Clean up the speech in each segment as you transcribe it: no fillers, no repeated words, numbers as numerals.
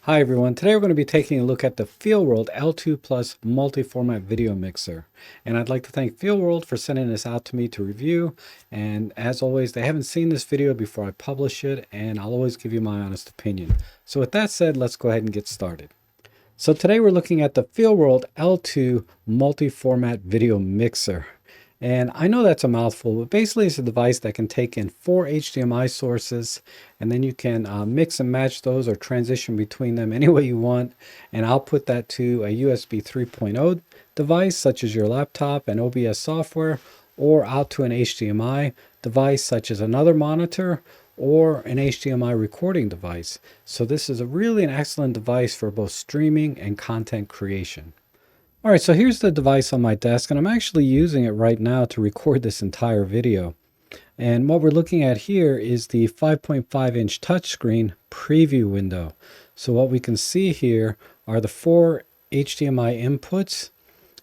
Hi everyone, today we're going to be taking a look at the Feelworld L2 Plus multi-format video mixer. And I'd like to thank Feelworld for sending this out to me to review. And as always, they haven't seen this video before I publish it, and I'll always give you my honest opinion. So with that said, let's go ahead and get started. So today we're looking at the Feelworld L2 multi-format video mixer. And I know that's a mouthful, but basically it's a device that can take in 4 HDMI sources, and then you can mix and match those or transition between them any way you want, and output that to a USB 3.0 device such as your laptop and OBS software, or out to an HDMI device such as another monitor or an HDMI recording device. So this is really an excellent device for both streaming and content creation. All right, so here's the device on my desk, and I'm actually using it right now to record this entire video. And what we're looking at here is the 5.5-inch touchscreen preview window. So what we can see here are the 4 HDMI inputs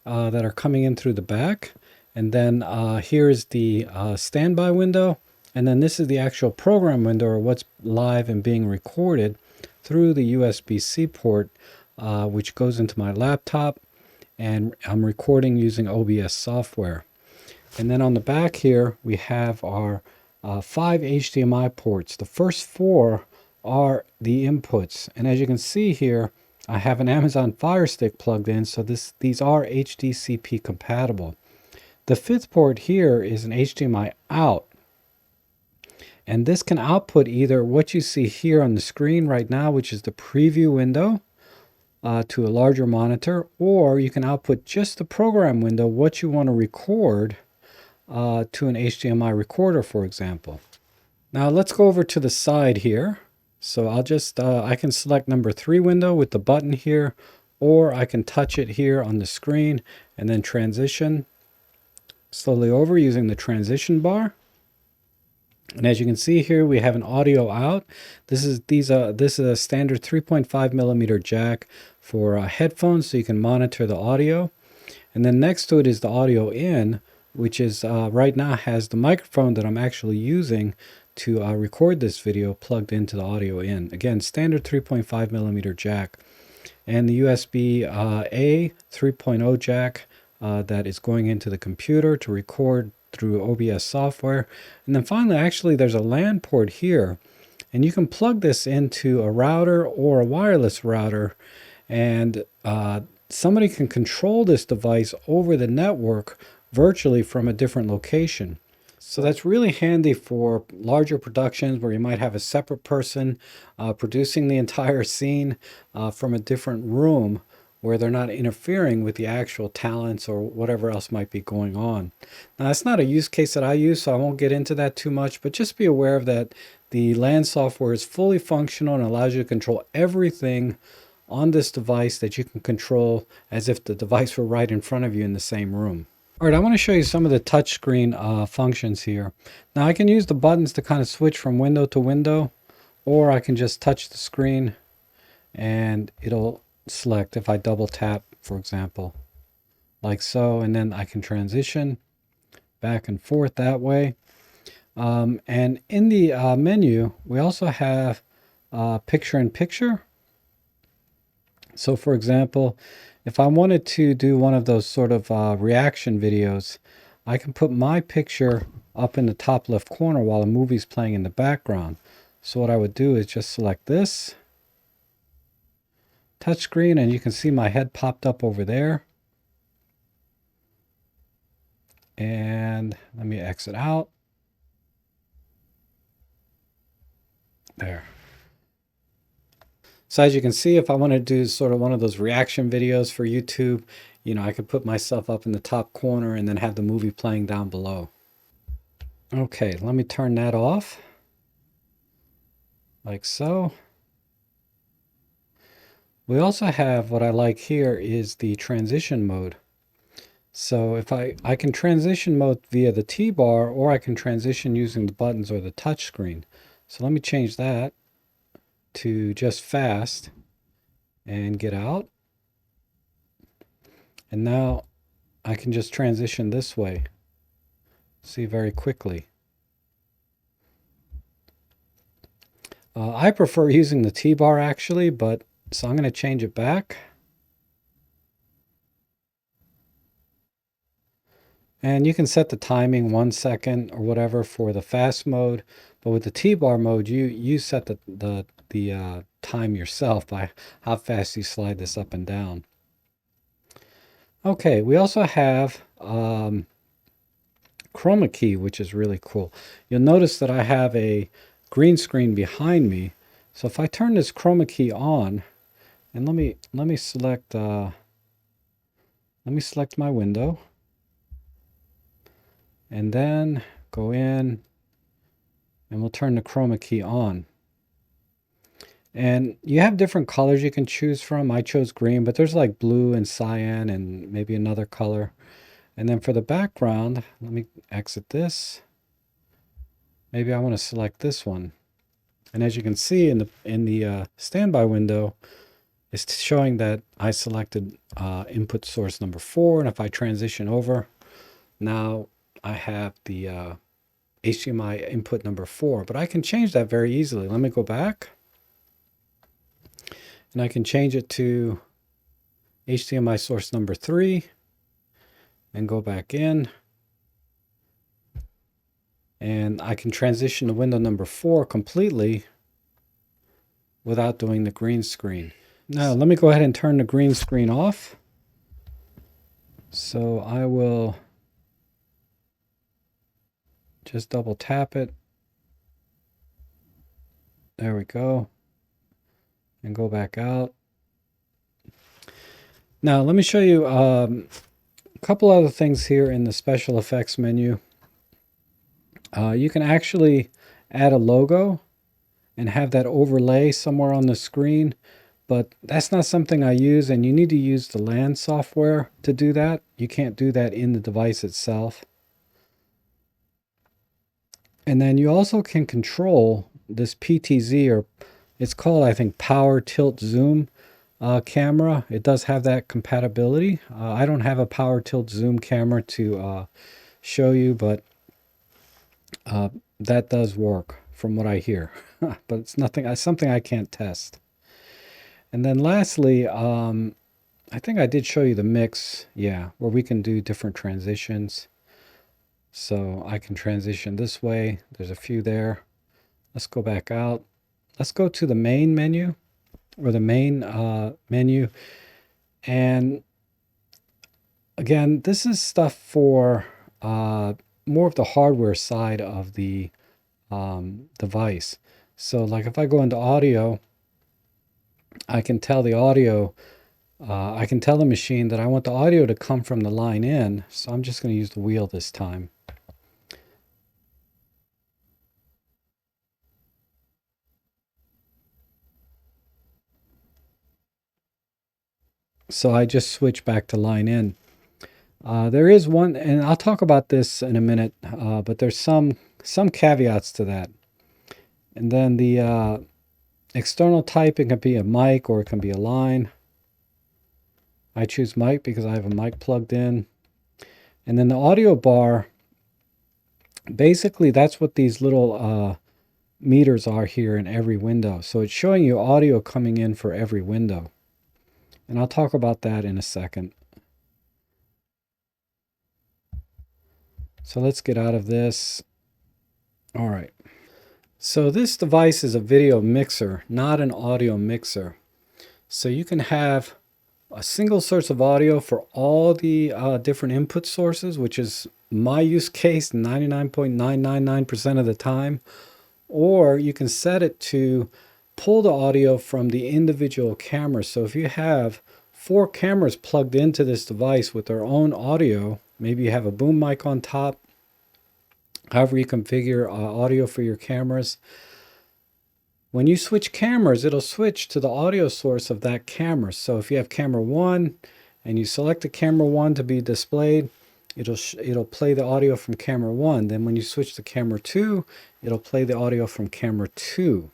that are coming in through the back. And then here's the standby window. And then this is the actual program window, or what's live and being recorded through the USB-C port, which goes into my laptop. And I'm recording using OBS software. And then on the back here, we have our 5 HDMI ports. The first 4 are the inputs. And as you can see here, I have an Amazon Fire Stick plugged in, so these are HDCP compatible. The 5th port here is an HDMI out. And this can output either what you see here on the screen right now, which is the preview window, to a larger monitor, or you can output just the program window, what you want to record, to an HDMI recorder, for example. Now let's go over to the side here. So I'll just, I can select number 3 window with the button here, or I can touch it here on the screen and then transition slowly over using the transition bar. And as you can see here, we have an audio out. This is a standard 3.5 millimeter jack for headphones, so you can monitor the audio. And then next to it is the audio in, which is right now has the microphone that I'm actually using to record this video plugged into the audio in. Again, standard 3.5 millimeter jack. And the USB-A 3.0 jack that is going into the computer to record through OBS software. And then finally, actually, there's a LAN port here, and you can plug this into a router or a wireless router, and somebody can control this device over the network virtually from a different location. So that's really handy for larger productions where you might have a separate person producing the entire scene from a different room, where they're not interfering with the actual talents or whatever else might be going on. Now, it's not a use case that I use, so I won't get into that too much, but just be aware of that the LAN software is fully functional and allows you to control everything on this device that you can control as if the device were right in front of you in the same room. All right, I want to show you some of the touchscreen functions here. Now, I can use the buttons to kind of switch from window to window, or I can just touch the screen and it'll select if I double tap, for example, like so, and then I can transition back and forth that way. And in the menu, we also have picture in picture. So for example, if I wanted to do one of those sort of reaction videos, I can put my picture up in the top left corner while a movie's playing in the background. So what I would do is just select this touchscreen, and you can see my head popped up over there. And let me exit out. There. So as you can see, if I want to do sort of one of those reaction videos for YouTube, you know, I could put myself up in the top corner and then have the movie playing down below. Okay, let me turn that off. Like so. We also have, what I like here is the transition mode. So if I can transition mode via the T-bar, or I can transition using the buttons or the touch screen. So let me change that to just fast and get out. And now I can just transition this way. See, very quickly. I prefer using the T-bar actually, but So I'm going to change it back. And you can set the timing 1 second or whatever for the fast mode. But with the T-bar mode, you set the time yourself by how fast you slide this up and down. Okay, we also have Chroma key, which is really cool. You'll notice that I have a green screen behind me. So if I turn this Chroma key on, and let me select my window, and then go in, and we'll turn the Chroma key on. And you have different colors you can choose from. I chose green, but there's like blue and cyan and maybe another color. And then for the background, let me exit this. Maybe I want to select this one. And as you can see in the standby window, it's showing that I selected input source number 4. And if I transition over, now I have the HDMI input number 4. But I can change that very easily. Let me go back. And I can change it to HDMI source number 3 and go back in. And I can transition to window number 4 completely without doing the green screen. Now let me go ahead and turn the green screen off. So I will just double tap it. There we go. And go back out. Now let me show you a couple other things here in the special effects menu. You can actually add a logo and have that overlay somewhere on the screen, but that's not something I use, and you need to use the land software to do that. You can't do that in the device itself. And then you also can control this PTZ, or it's called, I think, Power Tilt Zoom camera. It does have that compatibility. I don't have a Power Tilt Zoom camera to show you, but that does work from what I hear. But it's something I can't test. And then lastly, I think I did show you the mix, yeah, where we can do different transitions. So I can transition this way. There's a few there. Let's go back out. Let's go to the main menu, or the main menu. And again, this is stuff for more of the hardware side of the device. So like if I go into audio, I can tell the audio, I can tell the machine that I want the audio to come from the line in. So I'm just going to use the wheel this time. So I just switch back to line in. There is one, and I'll talk about this in a minute, but there's some caveats to that. And then the external type, it can be a mic or it can be a line. I choose mic because I have a mic plugged in. And then the audio bar, basically that's what these little meters are here in every window. So it's showing you audio coming in for every window. And I'll talk about that in a second. So let's get out of this. All right. So this device is a video mixer, not an audio mixer. So you can have a single source of audio for all the different input sources, which is my use case 99.999% of the time. Or you can set it to pull the audio from the individual cameras. So if you have 4 cameras plugged into this device with their own audio, maybe you have a boom mic on top, however you configure audio for your cameras. When you switch cameras, it'll switch to the audio source of that camera. So if you have camera 1 and you select the camera 1 to be displayed, it'll play the audio from camera 1. Then when you switch to camera 2, it'll play the audio from camera 2.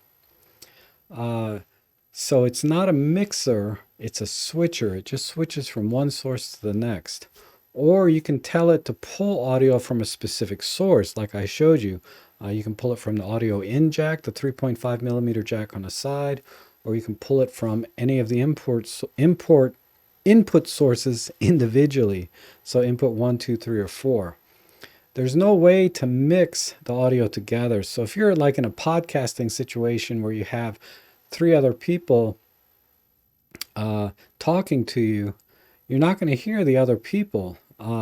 So it's not a mixer, it's a switcher. It just switches from one source to the next. Or you can tell it to pull audio from a specific source, like I showed you. You can pull it from the audio in jack, the 3.5 millimeter jack on the side, or you can pull it from any of the input sources individually. So input 1, 2, 3, or 4. There's no way to mix the audio together. So if you're like in a podcasting situation where you have 3 other people talking to you, you're not going to hear the other people.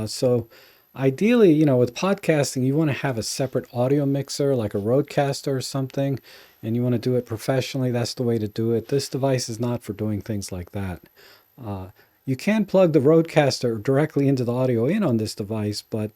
So ideally, you know, with podcasting, you want to have a separate audio mixer like a Rodecaster or something, and you want to do it professionally. That's the way to do it. This device is not for doing things like that. You can plug the Rodecaster directly into the audio in on this device, but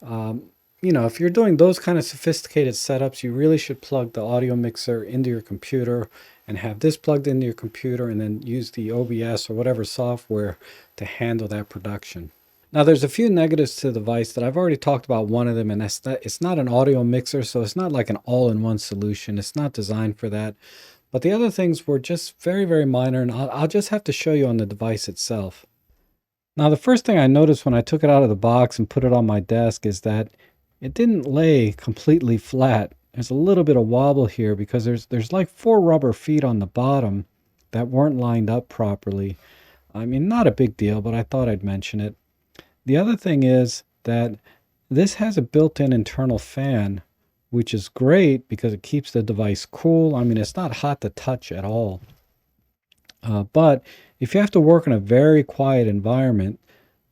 you know, if you're doing those kind of sophisticated setups, you really should plug the audio mixer into your computer and have this plugged into your computer, and then use the OBS or whatever software to handle that production. Now, there's a few negatives to the device that I've already talked about. One of them, and that's that it's not an audio mixer, so it's not like an all-in-one solution. It's not designed for that. But the other things were just very, very minor, and I'll just have to show you on the device itself. Now, the first thing I noticed when I took it out of the box and put it on my desk is that it didn't lay completely flat. There's a little bit of wobble here because there's like 4 rubber feet on the bottom that weren't lined up properly. I mean, not a big deal, but I thought I'd mention it. The other thing is that this has a built-in internal fan, which is great because it keeps the device cool. I mean, it's not hot to touch at all. But if you have to work in a very quiet environment,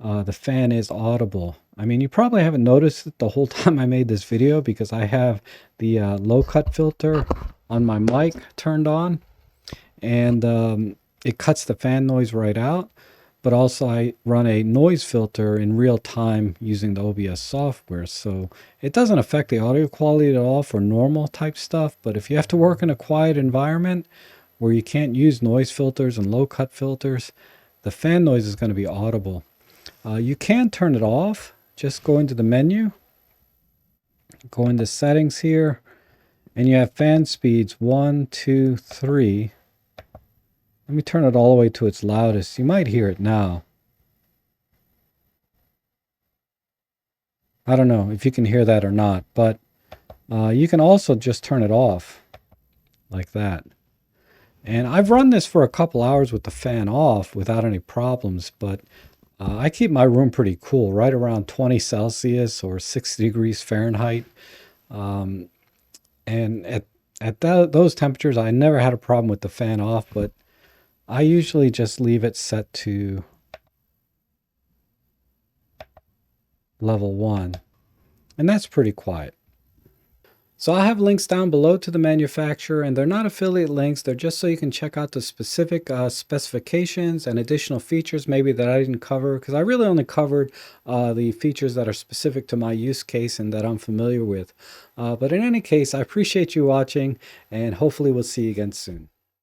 the fan is audible. I mean, you probably haven't noticed it the whole time I made this video because I have the low cut filter on my mic turned on, and it cuts the fan noise right out. But also I run a noise filter in real time using the OBS software. So it doesn't affect the audio quality at all for normal type stuff. But if you have to work in a quiet environment where you can't use noise filters and low cut filters, the fan noise is going to be audible. You can turn it off. Just go into the menu, go into settings here, and you have fan speeds 1, 2, 3. Let me turn it all the way to its loudest. You might hear it now. I don't know if you can hear that or not, but you can also just turn it off like that. And I've run this for a couple hours with the fan off without any problems, but I keep my room pretty cool, right around 20 Celsius or 60 degrees Fahrenheit. And at those temperatures, I never had a problem with the fan off, but I usually just leave it set to level 1. And that's pretty quiet. So I have links down below to the manufacturer, and they're not affiliate links. They're just so you can check out the specific specifications and additional features maybe that I didn't cover, because I really only covered the features that are specific to my use case and that I'm familiar with. But in any case, I appreciate you watching, and hopefully we'll see you again soon.